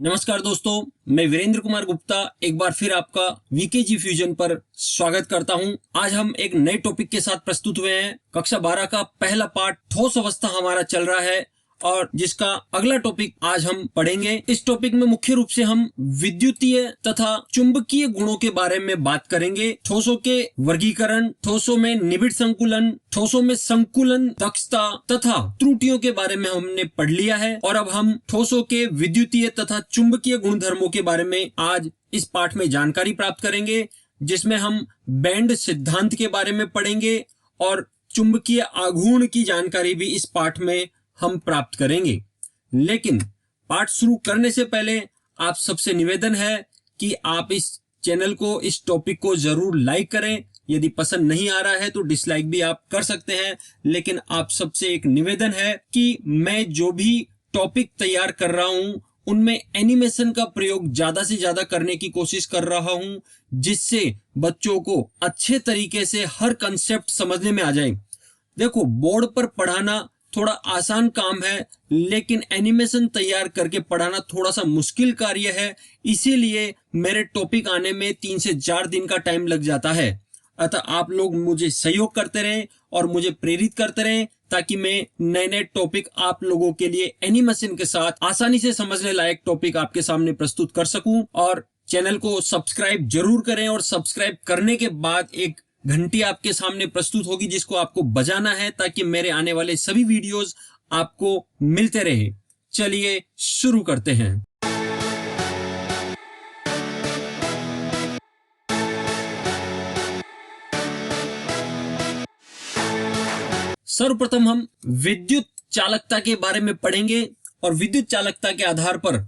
नमस्कार दोस्तों, मैं वीरेंद्र कुमार गुप्ता एक बार फिर आपका वीकेजी फ्यूजन पर स्वागत करता हूं। आज हम एक नए टॉपिक के साथ प्रस्तुत हुए हैं। कक्षा 12 का पहला पार्ट ठोस अवस्था हमारा चल रहा है और जिसका अगला टॉपिक आज हम पढ़ेंगे। इस टॉपिक में मुख्य रूप से हम विद्युतीय तथा चुंबकीय गुणों के बारे में बात करेंगे। ठोसों के वर्गीकरण, ठोसों में निबिड़ संकुलन, ठोसों में संकुलन दक्षता तथा त्रुटियों के बारे में हमने पढ़ लिया है और अब हम ठोसों के विद्युतीय तथा चुंबकीय गुणधर्मों के बारे में आज इस पाठ में जानकारी प्राप्त करेंगे, जिसमें हम बैंड सिद्धांत के बारे में पढ़ेंगे और चुंबकीय आघूर्ण की जानकारी भी इस पाठ में हम प्राप्त करेंगे। लेकिन पाठ शुरू करने से पहले आप सबसे निवेदन है कि आप इस चैनल को, इस टॉपिक को जरूर लाइक करें। यदि पसंद नहीं आ रहा है तो डिसलाइक भी आप कर सकते हैं, लेकिन आप सबसे एक निवेदन है कि मैं जो भी टॉपिक तैयार कर रहा हूं उनमें एनिमेशन का प्रयोग ज्यादा से ज्यादा करने की कोशिश कर रहा हूं, जिससे बच्चों को अच्छे तरीके से हर कंसेप्ट समझने में आ जाए। देखो, बोर्ड पर पढ़ाना थोड़ा आसान काम है, लेकिन एनिमेशन तैयार करके पढ़ाना थोड़ा सा मुश्किल कार्य है। इसीलिए मेरे टॉपिक आने में 3 से 4 दिन का टाइम लग जाता है। अतः आप लोग मुझे सहयोग करते रहें और मुझे प्रेरित करते रहें, ताकि मैं नए नए टॉपिक आप लोगों के लिए एनिमेशन के साथ आसानी से समझने लायक टॉपिक आपके सामने प्रस्तुत कर सकूं। और चैनल को सब्सक्राइब जरूर करें और सब्सक्राइब करने के बाद एक घंटी आपके सामने प्रस्तुत होगी, जिसको आपको बजाना है ताकि मेरे आने वाले सभी वीडियोस आपको मिलते रहे। चलिए शुरू करते हैं। सर्वप्रथम हम विद्युत चालकता के बारे में पढ़ेंगे और विद्युत चालकता के आधार पर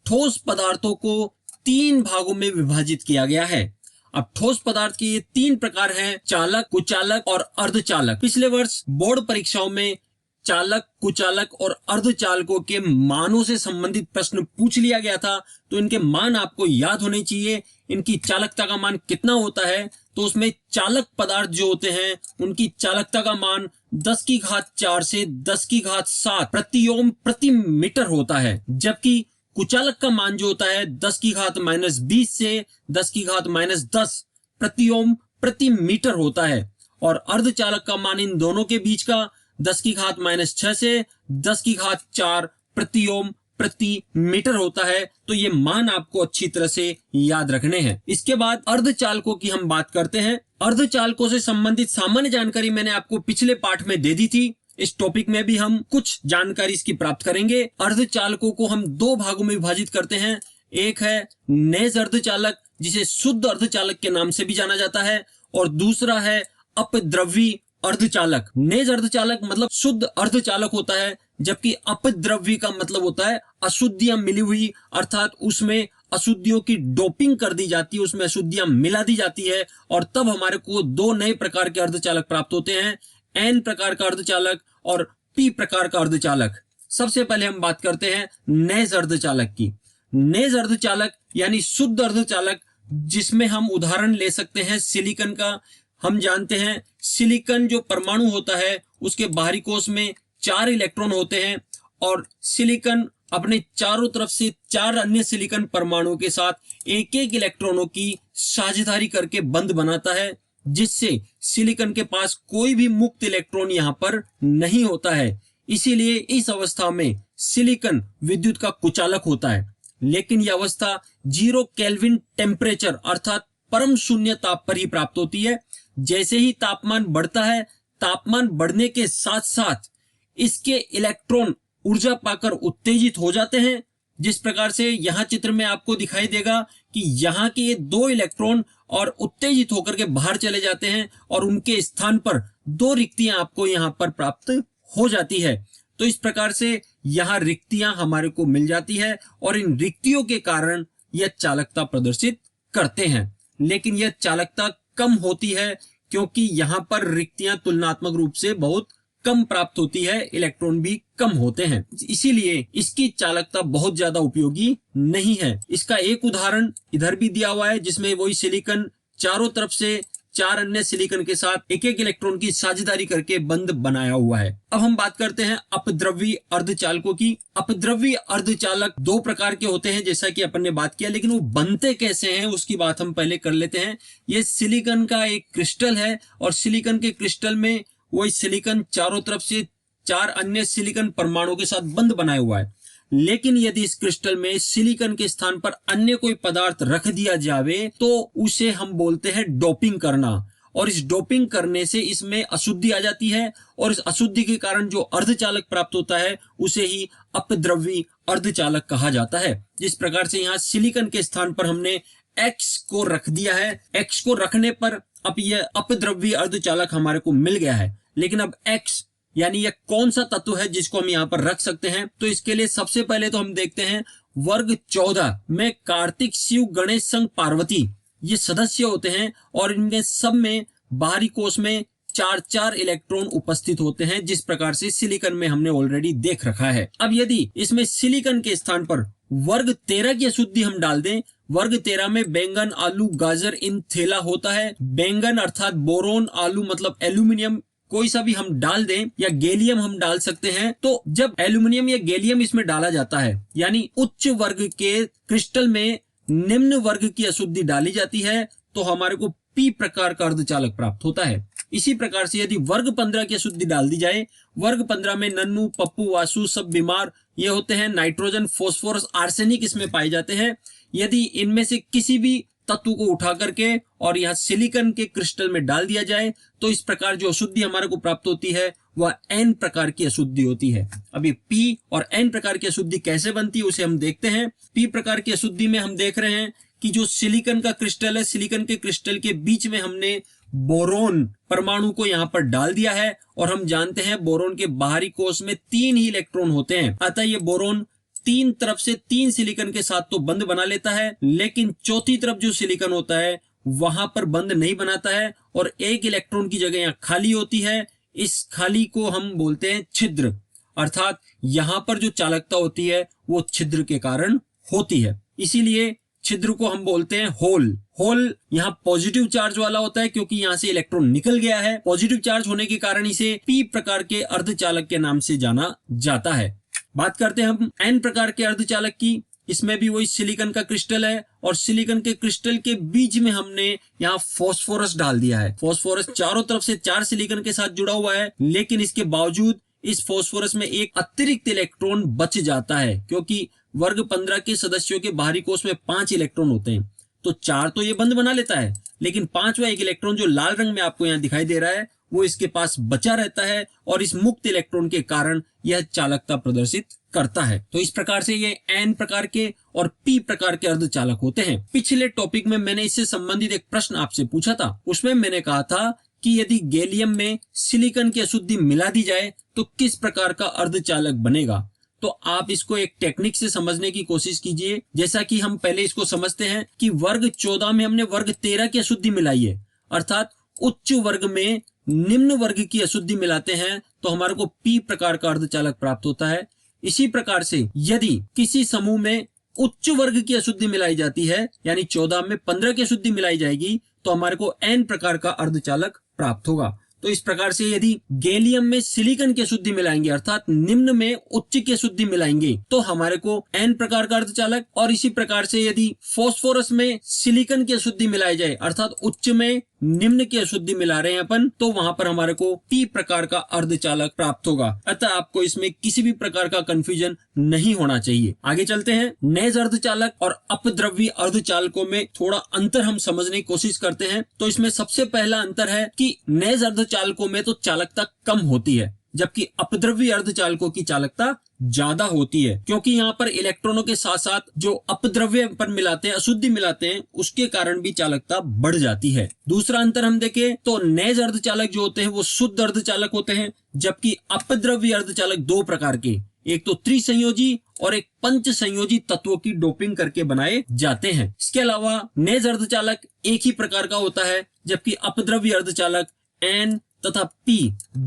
ठोस पदार्थों को 3 भागों में विभाजित किया गया है। अब ठोस पदार्थ के ये 3 प्रकार हैं: चालक, कुचालक और अर्धचालक। पिछले वर्ष बोर्ड परीक्षाओं में चालक, कुचालक और अर्धचालकों के मानों से संबंधित प्रश्न पूछ लिया गया था, तो इनके मान आपको याद होने चाहिए। इनकी चालकता का मान कितना होता है, तो उसमें चालक पदार्थ जो होते हैं उनकी चालकता का मान 10 की घात 4 से 10 की घात 7 प्रति ओम प्रति मीटर होता है, जबकि कुचालक का मान जो होता है 10 की घात -20 से 10 की घात -10 प्रति ओम प्रति मीटर होता है। और अर्धचालक का मान इन दोनों के बीच का 10 की घात -6 से 10 की घात 4 प्रति ओम प्रति मीटर होता है। तो ये मान आपको अच्छी तरह से याद रखने हैं। इसके बाद अर्धचालकों की हम बात करते हैं। अर्धचालकों से संबंधित सामान्य जानकारी मैंने आपको पिछले पाठ में दे दी थी। इस टॉपिक में भी हम कुछ जानकारी इसकी प्राप्त करेंगे। अर्धचालकों को हम 2 भागों में विभाजित करते हैं। एक है नेज अर्धचालक, जिसे शुद्ध अर्धचालक के नाम से भी जाना जाता है, और दूसरा है अपद्रव्यी अर्धचालक। नेज अर्धचालक मतलब शुद्ध अर्धचालक होता है, जबकि अपद्रव्यी का मतलब होता है अशुद्धियां मिली हुई, अर्थात उसमें अशुद्धियों की डोपिंग कर दी जाती है, उसमें अशुद्धियां मिला दी जाती है, और तब हमारे को 2 नए प्रकार के अर्धचालक प्राप्त होते हैं: एन प्रकार का अर्धचालक और पी प्रकार का अर्धचालक। सबसे पहले हम बात करते हैं नेज अर्धचालक की। नेज अर्धचालक यानी शुद्ध अर्धचालक, जिसमें हम उदाहरण ले सकते हैं सिलिकॉन का। हम जानते हैं सिलिकॉन जो परमाणु होता है उसके बाहरी कोश में 4 इलेक्ट्रॉन होते हैं, और सिलिकॉन अपने चारों तरफ से 4 अन्य सिलिकॉन परमाणुओं के साथ एक एक इलेक्ट्रॉनों की साझेदारी करके बंध बनाता है, जिससे सिलिकॉन के पास कोई भी मुक्त इलेक्ट्रॉन यहां पर नहीं होता है। इसीलिए इस अवस्था में सिलिकॉन विद्युत का कुचालक होता है। लेकिन यह अवस्था 0 केल्विन टेम्परेचर अर्थात परम शून्य ताप पर ही प्राप्त होती है। जैसे ही तापमान बढ़ता है, तापमान बढ़ने के साथ साथ इसके इलेक्ट्रॉन ऊर्जा पाकर उत्तेजित हो जाते हैं। जिस प्रकार से यहां चित्र में आपको दिखाई देगा कि यहाँ के ये 2 इलेक्ट्रॉन और उत्तेजित होकर के बाहर चले जाते हैं, और उनके स्थान पर 2 रिक्तियां आपको यहां पर प्राप्त हो जाती है। तो इस प्रकार से यहाँ रिक्तियां हमारे को मिल जाती है, और इन रिक्तियों के कारण यह चालकता प्रदर्शित करते हैं। लेकिन यह चालकता कम होती है, क्योंकि यहाँ पर रिक्तियां तुलनात्मक रूप से बहुत कम प्राप्त होती है, इलेक्ट्रॉन भी कम होते हैं। इसीलिए इसकी चालकता बहुत ज्यादा उपयोगी नहीं है। इसका एक उदाहरण इधर भी दिया हुआ है, जिसमें वही सिलिकॉन चारों तरफ से 4 अन्य सिलिकॉन के साथ एक एक इलेक्ट्रॉन की साझेदारी करके बंध बनाया हुआ है। अब हम बात करते हैं अपद्रव्य अर्धचालकों की। अपद्रव्य अर्धचालक 2 प्रकार के होते हैं जैसा कि अपन ने बात किया, लेकिन वो बनते कैसे हैं उसकी बात हम पहले कर लेते हैं। ये सिलिकॉन का एक क्रिस्टल है और सिलिकॉन के क्रिस्टल में वही सिलिकॉन चारों तरफ से 4 अन्य सिलिकॉन परमाणुओं के साथ बंध बनाया हुआ है। लेकिन यदि इस क्रिस्टल में सिलिकॉन के स्थान पर अन्य कोई पदार्थ रख दिया जावे तो उसे हम बोलते हैं डोपिंग करना, और इस डोपिंग करने से इसमें अशुद्धि आ जाती है और इस अशुद्धि के कारण जो अर्धचालक प्राप्त होता है उसे ही अपद्रव्य अर्धचालक कहा जाता है। जिस प्रकार से यहाँ सिलिकॉन के स्थान पर हमने X को रख दिया है, X को रखने पर अब यह अपद्रव्य अर्धचालक हमारे को मिल गया है। लेकिन अब X यानी यह कौन सा तत्व है जिसको हम यहाँ पर रख सकते हैं, तो इसके लिए सबसे पहले तो हम देखते हैं वर्ग 14 में कार्तिक, शिव, गणेश संग पार्वती ये सदस्य होते हैं और इनके सब में बाहरी कोश में 4-4 इलेक्ट्रॉन उपस्थित होते हैं, जिस प्रकार से सिलिकॉन में हमने ऑलरेडी देख रखा है। अब यदि इसमें सिलिकॉन के स्थान पर वर्ग 13 की अशुद्धि हम डाल दें, वर्ग 13 में बैंगन, आलू, गाजर इन थैला होता है। बैंगन अर्थात बोरोन, आलू मतलब एल्यूमिनियम कोई सा भी हम डाल दें या गैलियम हम डाल सकते हैं। तो जब एल्यूमिनियम या गैलियम इसमें डाला जाता है यानी उच्च वर्ग के क्रिस्टल में निम्न वर्ग की अशुद्धि डाली जाती है तो हमारे को पी प्रकार का अर्धचालक प्राप्त होता है। इसी प्रकार से यदि वर्ग 15 की अशुद्धि डाल दी जाए, वर्ग 15 में नन्नू, पप्पू, वासु सब बीमार ये होते हैं, नाइट्रोजन, फास्फोरस, आर्सेनिक इसमें पाए जाते हैं। यदि इनमें से किसी भी तत्व को उठा करके और यहाँ सिलिकॉन के क्रिस्टल में डाल दिया जाए तो इस प्रकार जो अशुद्धि हमारे को प्राप्त होती है वह एन प्रकार की अशुद्धि होती है। अभी पी और एन प्रकार की अशुद्धि कैसे बनती है उसे हम देखते हैं। पी प्रकार की अशुद्धि में हम देख रहे हैं कि जो सिलिकॉन का क्रिस्टल है, सिलिकॉन के क्रिस्टल के बीच में हमने बोरोन परमाणु को यहाँ पर डाल दिया है और हम जानते हैं बोरोन के बाहरी कोश में 3 ही इलेक्ट्रॉन होते हैं। अतः ये बोरोन 3 तरफ से 3 सिलिकॉन के साथ तो बंध बना लेता है, लेकिन चौथी तरफ जो सिलिकॉन होता है वहां पर बंध नहीं बनाता है और एक इलेक्ट्रॉन की जगह यहाँ खाली होती है। इस खाली को हम बोलते हैं छिद्र, अर्थात यहाँ पर जो चालकता होती है वो छिद्र के कारण होती है, इसीलिए छिद्र को हम बोलते हैं होल। होल यहाँ पॉजिटिव चार्ज वाला होता है क्योंकि यहाँ से इलेक्ट्रॉन निकल गया है। पॉजिटिव चार्ज होने के कारण इसे पी प्रकार के अर्धचालक के नाम से जाना जाता है। बात करते हैं हम एन प्रकार के अर्धचालक की। इसमें भी वही सिलिकॉन का क्रिस्टल है और सिलिकॉन के क्रिस्टल के बीच में हमने यहाँ फास्फोरस डाल दिया है। फास्फोरस चारों तरफ से 4 सिलिकॉन के साथ जुड़ा हुआ है, लेकिन इसके बावजूद इस फास्फोरस में एक अतिरिक्त इलेक्ट्रॉन बच जाता है क्योंकि वर्ग 15 के सदस्यों के बाहरी कोश में 5 इलेक्ट्रॉन होते हैं। तो 4 तो ये बंध बना लेता है, लेकिन 5वां एक इलेक्ट्रॉन जो लाल रंग में आपको यहाँ दिखाई दे रहा है वो इसके पास बचा रहता है और इस मुक्त इलेक्ट्रॉन के कारण यह चालकता प्रदर्शित करता है। तो इस प्रकार से ये एन प्रकार के और पी प्रकार के अर्धचालक होते हैं। पिछले टॉपिक में मैंने इससे संबंधित एक प्रश्न आपसे पूछा था। उसमें मैंने कहा था कि यदि गैलियम में सिलिकॉन की अशुद्धि मिला दी जाए तो किस प्रकार का अर्धचालक बनेगा। तो आप इसको एक टेक्निक से समझने की कोशिश कीजिए। जैसा कि हम पहले इसको समझते हैं कि वर्ग 14 में हमने वर्ग 13 की अशुद्धि मिलाई है, अर्थात उच्च वर्ग में निम्न वर्ग की अशुद्धि मिलाते हैं तो हमारे को पी प्रकार का अर्धचालक प्राप्त होता है। इसी प्रकार से यदि किसी समूह में उच्च वर्ग की अशुद्धि मिलाई जाती है यानी 14 में 15 की अशुद्धि मिलाई जाएगी तो हमारे को एन प्रकार का अर्धचालक प्राप्त होगा। तो इस प्रकार से यदि गैलियम में सिलिकॉन की अशुद्धि मिलाएंगे अर्थात निम्न में उच्च की अशुद्धि मिलाएंगे तो हमारे को एन प्रकार का अर्धचालक, और इसी प्रकार से यदि फास्फोरस में सिलिकॉन की अशुद्धि मिलाई जाए अर्थात उच्च में निम्न की अशुद्धि मिला रहे हैं अपन तो वहां पर हमारे को पी प्रकार का अर्धचालक प्राप्त होगा। अतः आपको इसमें किसी भी प्रकार का कंफ्यूजन नहीं होना चाहिए। आगे चलते हैं। नेज अर्धचालक और अपद्रव्य अर्धचालकों में थोड़ा अंतर हम समझने की कोशिश करते हैं। तो इसमें सबसे पहला अंतर है कि नेज अर्धचालकों में तो चालकता कम होती है जबकि अपद्रव्य अर्धचालकों की चालकता ज्यादा होती है, क्योंकि यहाँ पर इलेक्ट्रॉनों के साथ साथ जो अपद्रव्य पर मिलाते हैं, अशुद्धि मिलाते हैं, उसके कारण भी चालकता बढ़ जाती है। दूसरा अंतर हम देखें तो नेज अर्धचालक जो होते हैं वो शुद्ध अर्धचालक होते हैं, जबकि अपद्रव्य अर्धचालक 2 प्रकार के, एक तो त्रिसंयोजी और एक पंच संयोजी तत्वों की डोपिंग करके बनाए जाते हैं। इसके अलावा नेज अर्धचालक एक ही प्रकार का होता है जबकि अपद्रव्य अर्धचालक एन तथा पी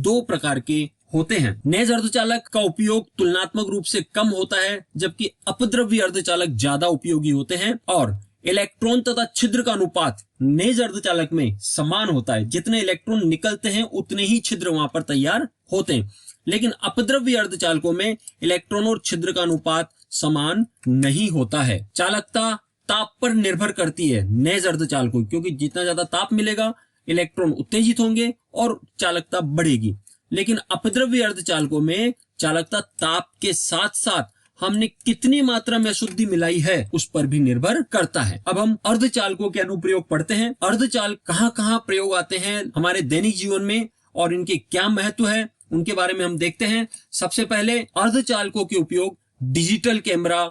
2 प्रकार के होते हैं। नेज अर्धचालक का उपयोग तुलनात्मक रूप से कम होता है जबकि अपद्रव्य अर्धचालक ज्यादा उपयोगी होते हैं और इलेक्ट्रॉन तथा छिद्र का अनुपात नेज अर्धचालक में समान होता है। जितने इलेक्ट्रॉन निकलते हैं उतने ही छिद्र वहां पर तैयार होते हैं। लेकिन अपद्रव्य अर्धचालकों में इलेक्ट्रॉन और छिद्र का अनुपात समान नहीं होता है। चालकता ताप पर निर्भर करती है नेज अर्धचालकों, क्योंकि जितना ज्यादा ताप मिलेगा इलेक्ट्रॉन उत्तेजित होंगे और चालकता बढ़ेगी। लेकिन अपद्रव्य अर्धचालकों में चालकता ताप के साथ साथ हमने कितनी मात्रा में अशुद्धि मिलाई है उस पर भी निर्भर करता है। अब हम अर्धचालकों के अनुप्रयोग पढ़ते हैं। अर्धचालक कहाँ कहाँ प्रयोग आते हैं हमारे दैनिक जीवन में और इनके क्या महत्व है, उनके बारे में हम देखते हैं। सबसे पहले अर्धचालकों के उपयोग डिजिटल कैमरा,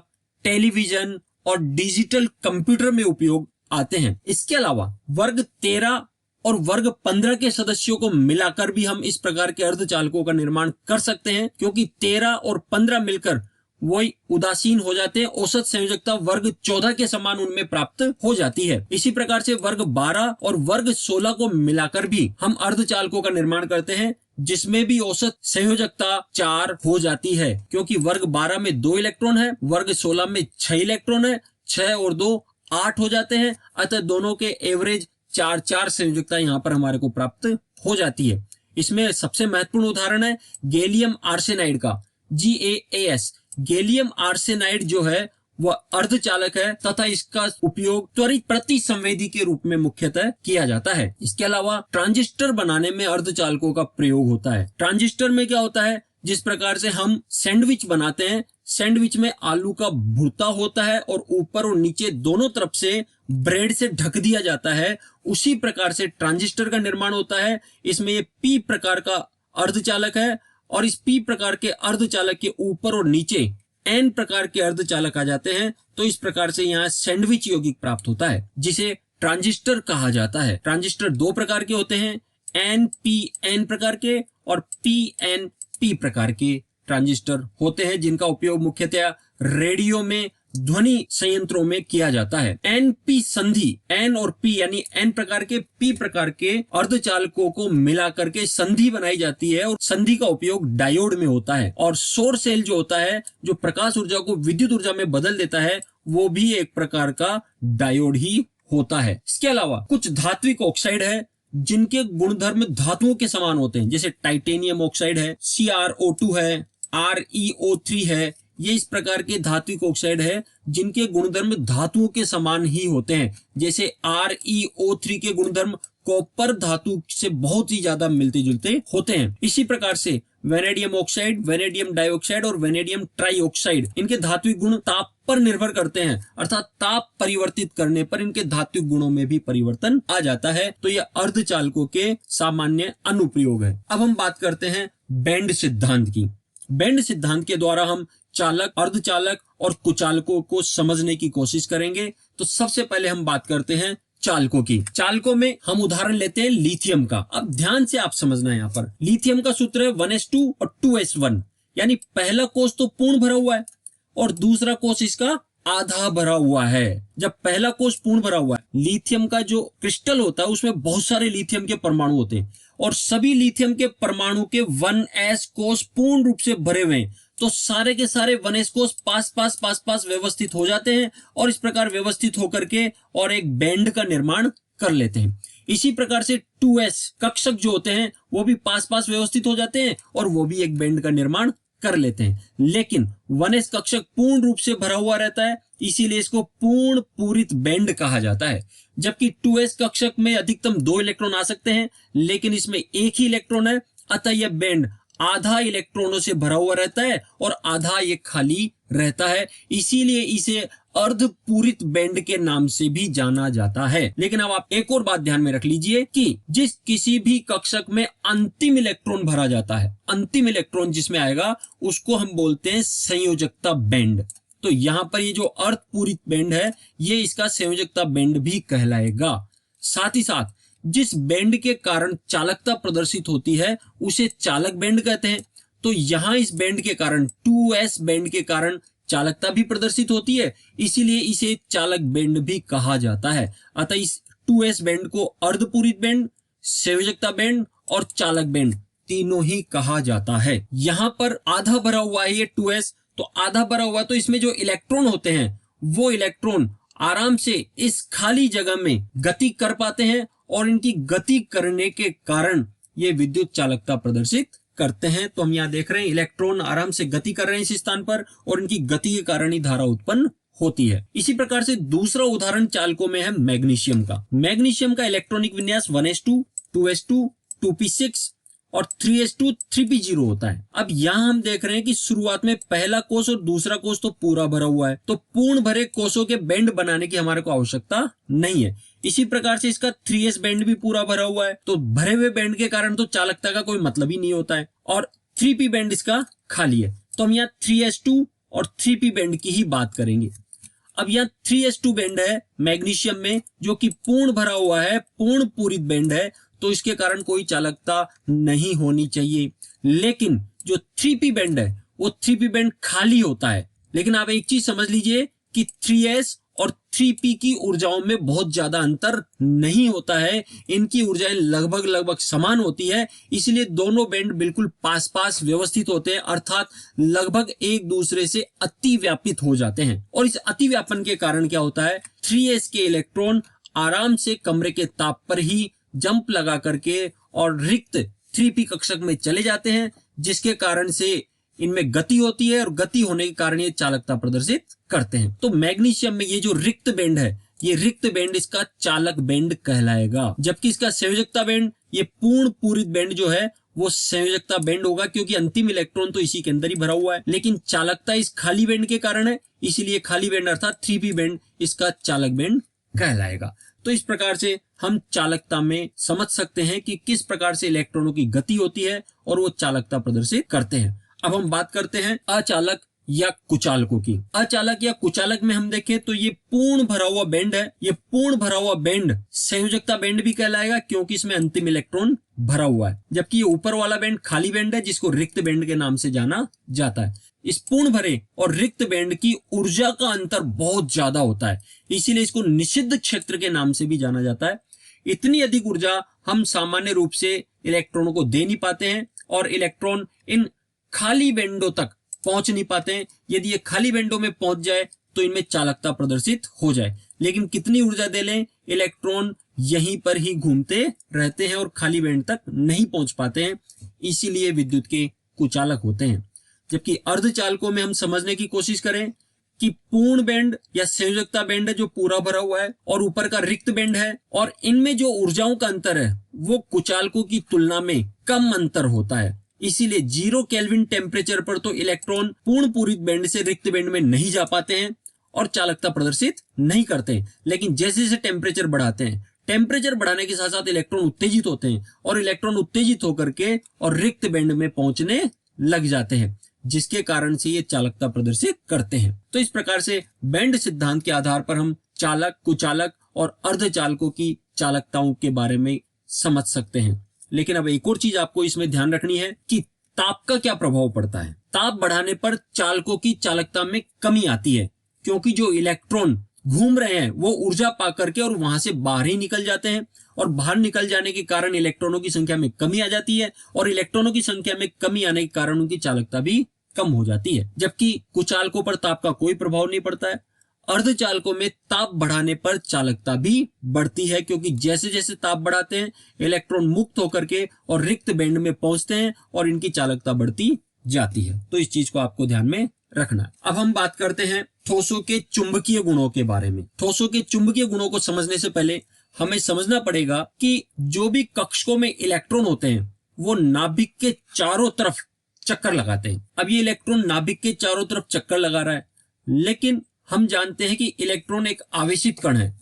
टेलीविजन और डिजिटल कंप्यूटर में उपयोग आते हैं। इसके अलावा वर्ग 13 और वर्ग 15 के सदस्यों को मिलाकर भी हम इस प्रकार के अर्धचालकों का निर्माण कर सकते हैं, क्योंकि 13 और 15 मिलकर वही उदासीन हो जाते हैं। औसत संयोजकता वर्ग 14 के समान उनमें प्राप्त हो जाती है। इसी प्रकार से वर्ग 12 और वर्ग 16 को मिलाकर भी हम अर्धचालकों का निर्माण करते हैं, जिसमें भी औसत संयोजकता 4 हो जाती है, क्योंकि वर्ग 12 में 2 इलेक्ट्रॉन है, वर्ग 16 में 6 इलेक्ट्रॉन है, 6 और 2 8 हो जाते हैं। अतः दोनों के एवरेज 4 संयोजकता यहाँ पर हमारे को प्राप्त हो जाती है। इसमें सबसे महत्वपूर्ण उदाहरण है गैलियम आर्सेनाइड का, GaAs। गैलियम आर्सेनाइड जो है वह अर्धचालक है तथा इसका उपयोग त्वरित प्रतिसंवेदी के रूप में मुख्यतः किया जाता है। इसके अलावा ट्रांजिस्टर बनाने में अर्धचालकों का प्रयोग होता है। ट्रांजिस्टर में क्या होता है, जिस प्रकार से हम सैंडविच बनाते हैं, सैंडविच में आलू का भुर्ता होता है और ऊपर और नीचे दोनों तरफ से ब्रेड से ढक दिया जाता है, उसी प्रकार से ट्रांजिस्टर का निर्माण होता है। इसमें ये पी प्रकार का अर्धचालक है और इस पी प्रकार के अर्धचालक के ऊपर और नीचे एन प्रकार के अर्धचालक आ जाते हैं। तो इस प्रकार से यहाँ सैंडविच यौगिक प्राप्त होता है, जिसे ट्रांजिस्टर कहा जाता है। ट्रांजिस्टर 2 प्रकार के होते हैं, NPN प्रकार के और PNP प्रकार के ट्रांजिस्टर होते हैं, जिनका उपयोग मुख्यतः रेडियो में ध्वनि संयंत्रों में किया जाता है। NP संधि, N और P यानी N प्रकार के P प्रकार के अर्धचालकों को मिला करके संधि बनाई जाती है और संधि का उपयोग डायोड में होता है। और सौर सेल जो होता है, जो प्रकाश ऊर्जा को विद्युत ऊर्जा में बदल देता है, वो भी एक प्रकार का डायोड ही होता है। इसके अलावा कुछ धात्विक ऑक्साइड है जिनके गुणधर्म धातुओं के समान होते हैं, जैसे टाइटेनियम ऑक्साइड है, CrO2 है, ReO3 है। ये इस प्रकार के धात्विक ऑक्साइड है जिनके गुणधर्म धातुओं के समान ही होते हैं। जैसे ReO3 के गुणधर्म कॉपर धातु से बहुत ही ज्यादा मिलते जुलते होते हैं। इसी प्रकार से वेनेडियम ऑक्साइड, वेनेडियम डाइऑक्साइड और वेनेडियम ट्राइऑक्साइड, इनके धात्विक गुण ताप पर निर्भर करते हैं, अर्थात ताप परिवर्तित करने पर इनके धात्विक गुणों में भी परिवर्तन आ जाता है। तो यह अर्धचालकों के सामान्य अनुप्रयोग है। अब हम बात करते हैं बैंड सिद्धांत की। बैंड सिद्धांत के द्वारा हम चालक, अर्धचालक और कुचालकों को समझने की कोशिश करेंगे। तो सबसे पहले हम बात करते हैं चालकों की। चालकों में हम उदाहरण लेते हैं लिथियम का। अब ध्यान से आप समझना है, यहाँ पर लिथियम का सूत्र है 1s2 और 2s1, यानी पहला कोष तो पूर्ण भरा हुआ है और दूसरा कोष इसका आधा भरा हुआ है। जब पहला कोष पूर्ण भरा हुआ है, लिथियम का जो क्रिस्टल होता है उसमें बहुत सारे लिथियम के परमाणु होते हैं और सभी लिथियम के परमाणु के 1s कोष पूर्ण रूप से भरे हुए हैं। तो सारे के सारे 1s कोष पास पास व्यवस्थित हो जाते हैं और इस प्रकार व्यवस्थित होकर के और एक बैंड का निर्माण कर लेते हैं। इसी प्रकार से 2s कक्षक जो होते हैं वो भी पास व्यवस्थित हो जाते हैं और वो भी एक बैंड का निर्माण कर लेते हैं। लेकिन 1s कक्षक पूर्ण रूप से भरा हुआ रहता है, इसीलिए इसको पूर्ण पूरित बैंड कहा जाता है। जबकि 2s कक्षक में अधिकतम 2 इलेक्ट्रॉन आ सकते हैं, लेकिन इसमें एक ही इलेक्ट्रॉन है, अतः यह बैंड आधा इलेक्ट्रॉनों से भरा हुआ रहता है और आधा ये खाली रहता है। इसीलिए इसे अर्धपूरित बैंड के नाम से भी जाना जाता है। लेकिन अब आप एक और बात ध्यान में रख लीजिए कि जिस किसी भी कक्षक में अंतिम इलेक्ट्रॉन भरा जाता है, अंतिम इलेक्ट्रॉन जिसमें आएगा उसको हम बोलते हैं संयोजकता बैंड। तो यहाँ पर ये जो अर्धपूरित बैंड है, ये इसका संयोजकता बैंड भी कहलाएगा। साथ ही साथ जिस बैंड के कारण चालकता प्रदर्शित होती है उसे चालक बैंड कहते हैं। तो यहाँ इस बैंड के कारण, 2s बैंड के कारण चालकता भी प्रदर्शित होती है, इसीलिए इसे चालक बैंड भी कहा जाता है। अतः इस 2s बैंड को अर्धपूरित बैंड, संयोजकता बैंड और चालक बैंड तीनों ही कहा जाता है। यहाँ पर आधा भरा हुआ है ये 2s, तो आधा भरा हुआ तो इसमें जो इलेक्ट्रॉन होते हैं वो इलेक्ट्रॉन आराम से इस खाली जगह में गति कर पाते हैं और इनकी गति करने के कारण ये विद्युत चालकता प्रदर्शित करते हैं। तो हम यहाँ देख रहे हैं इलेक्ट्रॉन आराम से गति कर रहे हैं इस स्थान पर और इनकी गति के कारण ही धारा उत्पन्न होती है। इसी प्रकार से दूसरा उदाहरण चालकों में है मैग्नीशियम का। मैग्नीशियम का इलेक्ट्रॉनिक विन्यास 1s2, 2s2, 2p6 और 3s2, 3p0 होता है। अब यहाँ हम देख रहे हैं कि शुरुआत में पहला कोष और दूसरा कोष तो पूरा भरा हुआ है, तो पूर्ण भरे कोषों के बैंड बनाने की हमारे को आवश्यकता नहीं है। इसी प्रकार से इसका 3s बैंड भी पूरा भरा हुआ है, तो भरे हुए बैंड के कारण तो चालकता का कोई मतलब ही नहीं होता है, और 3p बैंड इसका खाली है। तो हम यहाँ 3s2 और 3p बैंड की ही बात करेंगे। अब यहाँ 3s2 बैंड है मैग्नीशियम में, जो कि पूर्ण भरा हुआ है, पूर्ण पूरित बैंड है, तो इसके कारण कोई चालकता नहीं होनी चाहिए। लेकिन जो 3p बैंड है वो 3p बैंड खाली होता है। लेकिन आप एक चीज समझ लीजिए कि 3s और 3p की ऊर्जाओं में बहुत ज्यादा अंतर नहीं होता है, इनकी ऊर्जाएं लगभग समान होती है, इसलिए दोनों बैंड बिल्कुल पास पास व्यवस्थित होते हैं, अर्थात लगभग एक दूसरे से अति व्यापित हो जाते हैं। और इस अति व्यापन के कारण क्या होता है, 3s के इलेक्ट्रॉन आराम से कमरे के ताप पर ही जंप लगा करके और रिक्त 3p कक्षक में चले जाते हैं, जिसके कारण से इनमें गति होती है और गति होने के कारण ये चालकता प्रदर्शित करते हैं। तो मैग्नीशियम में ये जो रिक्त बैंड है, ये रिक्त बैंड इसका चालक बैंड कहलाएगा, जबकि इसका संयोजकता बैंड, ये पूर्ण पूरित बैंड जो है वो संयोजकता बैंड होगा, क्योंकि अंतिम इलेक्ट्रॉन तो इसी के अंदर ही भरा हुआ है। लेकिन चालकता इस खाली बैंड के कारण है, इसीलिए खाली बैंड अर्थात 3p बैंड इसका चालक बैंड कहलाएगा। तो इस प्रकार से हम चालकता में समझ सकते हैं कि किस प्रकार से इलेक्ट्रॉनों की गति होती है और वो चालकता प्रदर्शित करते हैं। अब हम बात करते हैं अचालक या कुचालकों की। अचालक या कुचालक में हम देखें तो ये पूर्ण भरा हुआ बैंड है। ये पूर्ण भरा हुआ बैंड संयोजकता बैंड भी कहलाएगा, क्योंकि इसमें अंतिम इलेक्ट्रॉन भरा हुआ है। जबकि ये ऊपर वाला बैंड खाली बैंड है, जिसको रिक्त बैंड के नाम से जाना जाता है। इस पूर्ण भरे और रिक्त बैंड की ऊर्जा का अंतर बहुत ज्यादा होता है, इसीलिए इसको निषिद्ध क्षेत्र के नाम से भी जाना जाता है। इतनी अधिक ऊर्जा हम सामान्य रूप से इलेक्ट्रॉनों को दे नहीं पाते हैं और इलेक्ट्रॉन इन खाली बैंडों तक पहुंच नहीं पाते हैं। यदि ये खाली बैंडों में पहुंच जाए तो इनमें चालकता प्रदर्शित हो जाए, लेकिन कितनी ऊर्जा दे लें, इलेक्ट्रॉन यहीं पर ही घूमते रहते हैं और खाली बैंड तक नहीं पहुंच पाते हैं, इसीलिए विद्युत के कुचालक होते हैं। जबकि अर्धचालकों में हम समझने की कोशिश करें कि पूर्ण बैंड या संयोजकता बैंड है जो पूरा भरा हुआ है और ऊपर का रिक्त बैंड है, और इनमें जो ऊर्जाओं का अंतर है वो कुचालकों की तुलना में कम अंतर होता है। इसीलिए 0 केल्विन टेम्परेचर पर तो इलेक्ट्रॉन पूर्ण पूरित बैंड से रिक्त बैंड में नहीं जा पाते हैं और चालकता प्रदर्शित नहीं करते। लेकिन जैसे जैसे टेम्परेचर बढ़ाते हैं, टेम्परेचर बढ़ाने के साथ साथ इलेक्ट्रॉन उत्तेजित होते हैं और इलेक्ट्रॉन उत्तेजित होकर के और रिक्त बैंड में पहुंचने लग जाते हैं, जिसके कारण से ये चालकता प्रदर्शित करते हैं। तो इस प्रकार से बैंड सिद्धांत के आधार पर हम चालक, कुचालक और अर्धचालकों की चालकताओं के बारे में समझ सकते हैं। लेकिन अब एक और चीज आपको इसमें ध्यान रखनी है कि ताप का क्या प्रभाव पड़ता है। ताप बढ़ाने पर चालकों की चालकता में कमी आती है, क्योंकि जो इलेक्ट्रॉन घूम रहे हैं वो ऊर्जा पा करके और वहां से बाहर ही निकल जाते हैं, और बाहर निकल जाने के कारण इलेक्ट्रॉनों की संख्या में कमी आ जाती है, और इलेक्ट्रॉनों की संख्या में कमी आने के कारण उनकी चालकता भी कम हो जाती है। जबकि कुचालकों पर ताप का कोई प्रभाव नहीं पड़ता है। अर्धचालकों में ताप बढ़ाने पर चालकता भी बढ़ती है, क्योंकि जैसे जैसे ताप बढ़ाते हैं इलेक्ट्रॉन मुक्त होकर के और रिक्त बैंड में पहुंचते हैं और इनकी चालकता बढ़ती जाती है। तो इस चीज को आपको ध्यान में रखना है। अब हम बात करते हैं ठोसों के चुंबकीय गुणों के बारे में। ठोसों के चुंबकीय गुणों को समझने से पहले हमें समझना पड़ेगा कि जो भी कक्षकों में इलेक्ट्रॉन होते हैं वो नाभिक के चारों तरफ चक्कर लगाते हैं। अब ये इलेक्ट्रॉन नाभिक के चारों तरफ चक्कर लगा रहा है, लेकिन हम जानते हैं कि इलेक्ट्रॉन एक आवेशित कण है,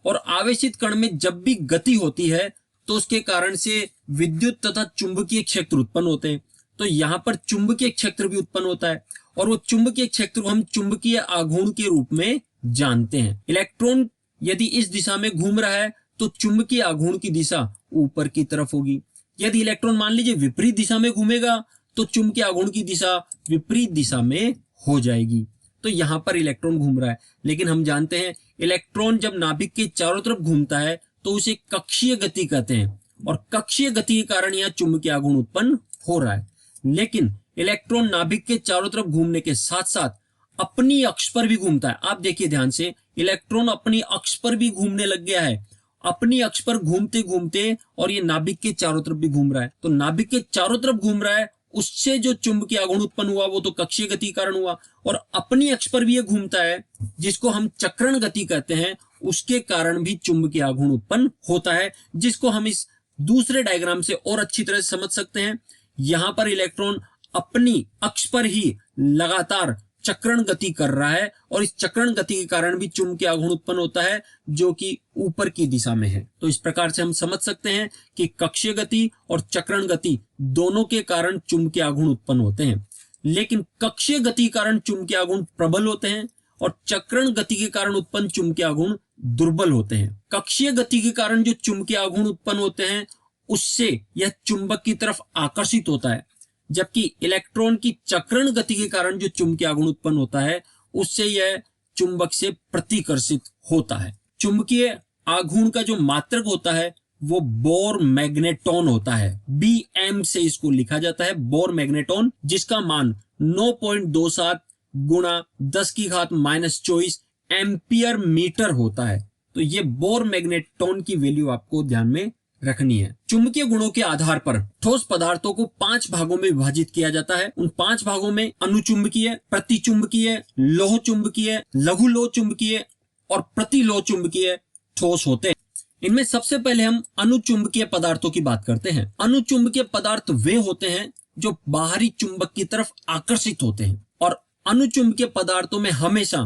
और आवेशित कण में जब भी गति होती है तो उसके कारण से विद्युत तथा चुंबकीय क्षेत्र उत्पन्न होते हैं। तो यहाँ पर चुंबकीय क्षेत्र भी उत्पन्न होता है, और वो चुंबकीय क्षेत्र को हम चुंबकीय आघूर्ण के रूप में जानते हैं। इलेक्ट्रॉन यदि इस दिशा में घूम रहा है तो चुंबकीय आघूर्ण की दिशा ऊपर की तरफ होगी। यदि इलेक्ट्रॉन मान लीजिए विपरीत दिशा में घूमेगा तो चुंबकीय आघूर्ण की दिशा विपरीत दिशा में हो जाएगी। तो यहाँ पर इलेक्ट्रॉन घूम रहा है, लेकिन हम जानते हैं इलेक्ट्रॉन जब नाभिक के चारों तरफ घूमता है तो उसे कक्षीय गति कहते हैं, और कक्षीय गति के कारण यहाँ चुंबकीय आघूर्ण उत्पन्न हो रहा है। लेकिन इलेक्ट्रॉन नाभिक के चारों तरफ घूमने के साथ साथ अपनी अक्ष पर भी घूमता है। आप देखिए ध्यान से, इलेक्ट्रॉन अपनी अक्ष पर भी घूमने लग गया है, अपनी अक्ष पर घूमते घूमते, और ये नाभिक के चारों तरफ भी घूम रहा है। तो नाभिक के चारों तरफ घूम रहा है, उससे जो चुंबकीय आघूर्ण उत्पन्न हुआ वो तो कक्षीय गति के कारण हुआ, और अपनी अक्ष पर भी ये घूमता है जिसको हम चक्रण गति कहते हैं, उसके कारण भी चुंबकीय आघूर्ण उत्पन्न होता है, जिसको हम इस दूसरे डायग्राम से और अच्छी तरह से समझ सकते हैं। यहां पर इलेक्ट्रॉन अपनी अक्ष पर ही लगातार चक्रण गति कर रहा है, और इस चक्रण गति के कारण भी चुंबकीय आघूर्ण उत्पन्न होता है जो कि ऊपर की दिशा में है। तो इस प्रकार से हम समझ सकते हैं कि कक्षीय गति और चक्रण गति दोनों के कारण चुंबकीय आघूर्ण उत्पन्न होते हैं, लेकिन कक्षीय गति के कारण चुंबकीय आघूर्ण प्रबल होते हैं और चक्रण गति के कारण उत्पन्न चुंबकीय आघूर्ण दुर्बल होते हैं। कक्षीय गति के कारण जो चुंबकीय आघूर्ण उत्पन्न होते हैं उससे यह चुंबक की तरफ आकर्षित होता है, जबकि इलेक्ट्रॉन की चक्रण गति के कारण जो चुंबकीय आघूर्ण उत्पन्न होता है उससे यह चुंबक से प्रतिकर्षित होता है। चुंबकीय आघूर्ण का जो मात्रक होता है वो बोर मैग्नेटॉन होता है, BM से इसको लिखा जाता है, बोर मैग्नेटॉन, जिसका मान 9.27 गुणा 10⁻⁻24 एम्पियर मीटर होता है। तो ये बोर मैग्नेटॉन की वैल्यू आपको ध्यान में रखनी है। चुंबकीय गुणों के आधार पर ठोस पदार्थों को 5 भागों में विभाजित किया जाता है। उन 5 भागों में अनुचुंबकीय, प्रतिचुंबकीय, लौह चुंबकीय, लघु लौह चुंबकीय और प्रतिलौह चुंबकीय ठोस होते हैं। इनमें सबसे पहले हम अनुचुंबकीय पदार्थों की बात करते हैं। अनुचुंबकीय पदार्थ वे होते हैं जो बाहरी चुंबक की तरफ आकर्षित होते हैं, और अनुचुंबकीय पदार्थों में हमेशा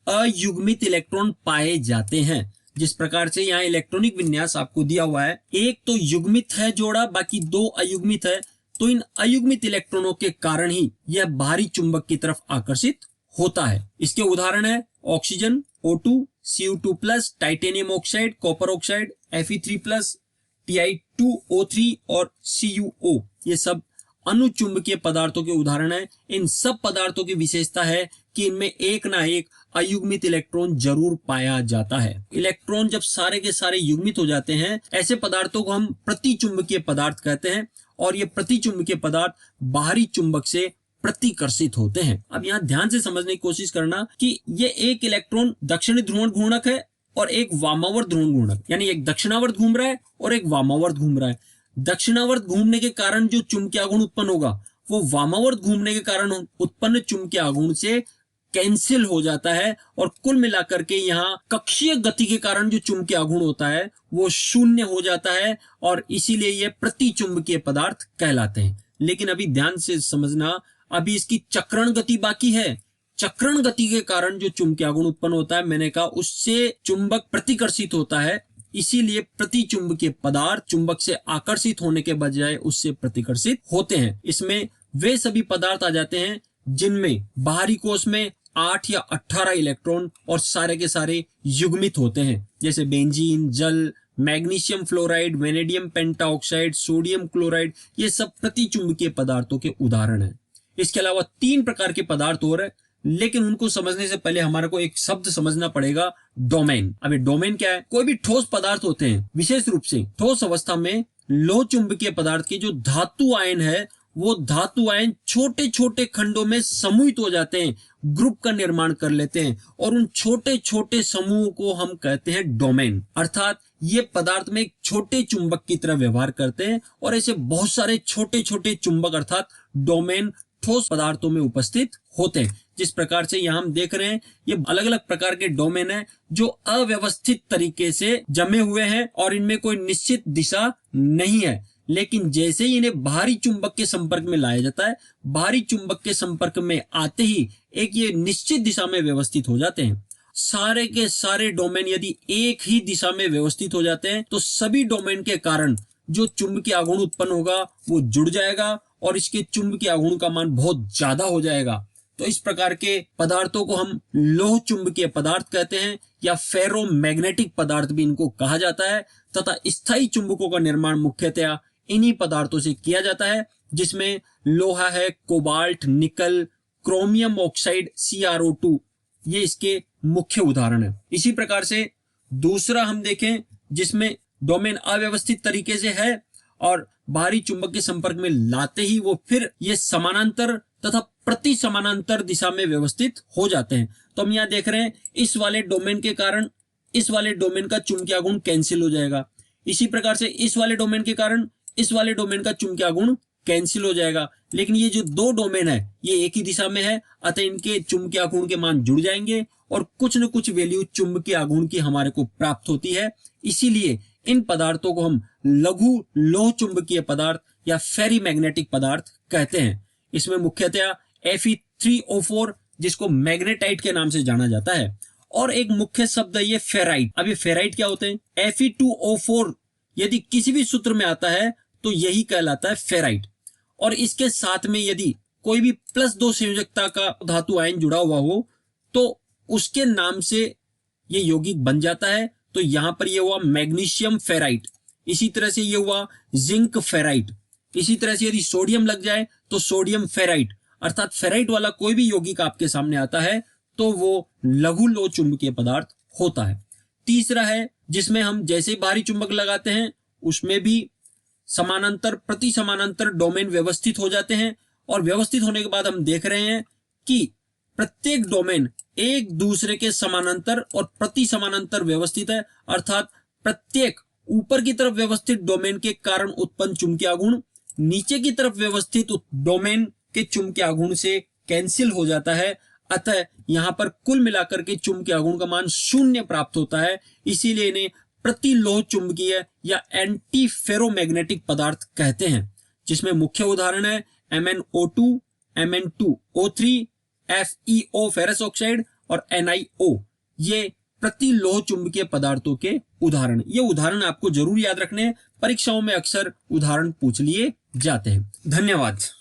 अयुग्मित इलेक्ट्रॉन पाए जाते हैं। जिस प्रकार से यहाँ इलेक्ट्रॉनिक विन्यास आपको दिया हुआ है, एक तो युग्मित है जोड़ा, बाकी 2 अयुग्मित है, तो इन अयुग्मित इलेक्ट्रॉनों के कारण ही यह बाहरी चुंबक की तरफ आकर्षित होता है। इसके उदाहरण है oxygen O2, Cu2+, titanium oxide, copper oxide, Fe3+, Ti2O3 और CuO। ये सब अनुचुंबकीय पदार्थों के उदाहरण है। इन सब पदार्थों की विशेषता है कि इनमें एक ना एक अयुग्मित इलेक्ट्रॉन जरूर पाया जाता है। इलेक्ट्रॉन जब सारे के सारे युग्मित हो जाते हैं, ऐसे पदार्थों को हम प्रतिचुंबकीय पदार्थ कहते हैं, और ये प्रतिचुंबकीय पदार्थ बाहरी चुंबक से प्रतिकर्षित होते हैं। अब यहाँ ध्यान से समझने की कोशिश करना कि ये एक इलेक्ट्रॉन दक्षिणी ध्रुवण घूर्णक है और एक वामावर्त ध्रुवण घूर्णक, यानी एक दक्षिणावर्त घूम रहा है और एक वामावर्त घूम रहा है। दक्षिणावर्त घूमने के कारण जो चुंबकीय आघूर्ण उत्पन्न होगा वो वामावर्त घूमने के कारण उत्पन्न चुंबकीय आघूर्ण से कैंसिल हो जाता है, और कुल मिलाकर के यहाँ कक्षीय गति के कारण जो चुंबकीय आघूर्ण होता है वो शून्य हो जाता है, और इसीलिए ये प्रतिचुंबकीय पदार्थ कहलाते हैं। लेकिन अभी ध्यान से समझना, अभी इसकी चक्रण गति बाकी है। चक्रण गति के कारण जो चुंबकीय आघूर्ण उत्पन्न होता है, मैंने कहा उससे चुंबक प्रतिकर्षित होता है, इसीलिए प्रतिचुंबकीय पदार्थ चुंबक से आकर्षित होने के बजाय उससे प्रतिकर्षित होते हैं। इसमें वे सभी पदार्थ आ जाते हैं जिनमें बाहरी कोश में 8 या 18 इलेक्ट्रॉन और सारे के सारे युग्मित होते हैं, जैसे बेंजीन, जल, magnesium fluoride, vanadium pentoxide, sodium chloride, ये सब प्रतिचुंबकीय पदार्थों के उदाहरण हैं। इसके अलावा 3 प्रकार के पदार्थ और है, लेकिन उनको समझने से पहले हमारे को एक शब्द समझना पड़ेगा, डोमेन। अब ये डोमेन क्या है? कोई भी ठोस पदार्थ होते हैं, विशेष रूप से ठोस अवस्था में लोह चुंबकीय पदार्थ के जो धातु आयन है, वो धातु आयन छोटे छोटे खंडों में समूहित हो जाते हैं, ग्रुप का निर्माण कर लेते हैं, और उन छोटे छोटे समूह को हम कहते हैं डोमेन। अर्थात ये पदार्थ में एक छोटे चुंबक की तरह व्यवहार करते हैं, और ऐसे बहुत सारे छोटे छोटे चुंबक अर्थात डोमेन ठोस पदार्थों में उपस्थित होते हैं। जिस प्रकार से यहाँ हम देख रहे हैं, ये अलग अलग प्रकार के डोमेन हैं जो अव्यवस्थित तरीके से जमे हुए हैं, और इनमें कोई निश्चित दिशा नहीं है। लेकिन जैसे ही इन्हें बाहरी चुंबक के संपर्क में लाया जाता है, बाहरी चुंबक के संपर्क में आते ही एक ये निश्चित दिशा में व्यवस्थित हो जाते हैं। सारे के सारे डोमेन यदि एक ही दिशा में व्यवस्थित हो जाते हैं, तो सभी डोमेन के कारण जो चुंबकीय आघूर्ण उत्पन्न होगा वो जुड़ जाएगा, और इसके चुंबकीय आघूर्ण का मान बहुत ज्यादा हो जाएगा। तो इस प्रकार के पदार्थों को हम लोह चुंबकीय पदार्थ कहते हैं, या फेरोमैग्नेटिक पदार्थ भी इनको कहा जाता है। तथा स्थायी चुंबकों का निर्माण मुख्यतः इन्हीं पदार्थों से किया जाता है, जिसमें लोहा है, कोबाल्ट, निकल, क्रोमियम ऑक्साइड, CrO2, ये इसके मुख्य उदाहरण है। इसी प्रकार से दूसरा हम देखें जिसमें डोमेन अव्यवस्थित तरीके से है, और बाहरी चुंबक के संपर्क में लाते ही वो फिर ये समानांतर तथा प्रति समानांतर दिशा में व्यवस्थित हो जाते हैं। तो हम यहाँ देख रहे हैं इस वाले डोमेन के कारण इस वाले डोमेन का चुंबकीय गुण कैंसिल हो जाएगा। इसी प्रकार से इस वाले डोमेन के कारण इस वाले डोमेन का चुंबकीय गुण कैंसिल हो जाएगा। लेकिन ये जो दो डोमेन है ये एक ही दिशा में है, अतः इनके चुंबकीय गुण के मान जुड़ जाएंगे और कुछ न कुछ वैल्यू चुंबकीय गुण की हमारे को प्राप्त होती है। इसीलिए इन पदार्थों को हम लघु लोह चुंबकीय पदार्थ या फेरी मैग्नेटिक पदार्थ कहते हैं। इसमें मुख्यतया Fe3O4 जिसको मैग्नेटाइट के नाम से जाना जाता है, और एक मुख्य शब्द है ये फेराइट। अब ये फेराइट क्या होते हैं? Fe2O4 यदि किसी भी सूत्र में आता है तो यही कहलाता है फेराइट। और इसके साथ में यदि कोई भी +2 संयोजकता का धातु आयन जुड़ा हुआ हो तो उसके नाम से ये यौगिक बन जाता है। तो यहां पर ये हुआ मैग्नीशियम फेराइट, इसी तरह से ये हुआ जिंक फेराइट, इसी तरह से यदि सोडियम लग जाए तो सोडियम फेराइट। अर्थात फेराइट वाला कोई भी यौगिक आपके सामने आता है तो वो लघु लोह चुंबकीय पदार्थ होता है। तीसरा है जिसमें हम जैसे बाहरी चुंबक लगाते हैं उसमें भी समानांतर प्रति समानांतर डोमेन व्यवस्थित हो जाते हैं, और व्यवस्थित होने के बाद हम देख रहे हैं कि प्रत्येक डोमेन एक दूसरे के समानांतर और प्रति समानांतर व्यवस्थित है। अर्थात प्रत्येक ऊपर की तरफ व्यवस्थित डोमेन के कारण उत्पन्न चुंबकीय गुण नीचे की तरफ व्यवस्थित डोमेन के चुंबकीय गुण से कैंसिल हो जाता है। अतः यहां पर कुल मिलाकर के चुंबकीय गुण का मान 0 प्राप्त होता है। इसीलिए इन्हें प्रतिलोह चुंबकीय या एंटी फेरोमैग्नेटिक पदार्थ कहते हैं, जिसमें मुख्य उदाहरण है MnO2, Mn2O3, FeO ferrous oxide और NiO। ये प्रतिलोह चुंबकीय पदार्थों के उदाहरण। ये उदाहरण आपको जरूर याद रखने हैं, परीक्षाओं में अक्सर उदाहरण पूछ लिए जाते हैं। धन्यवाद।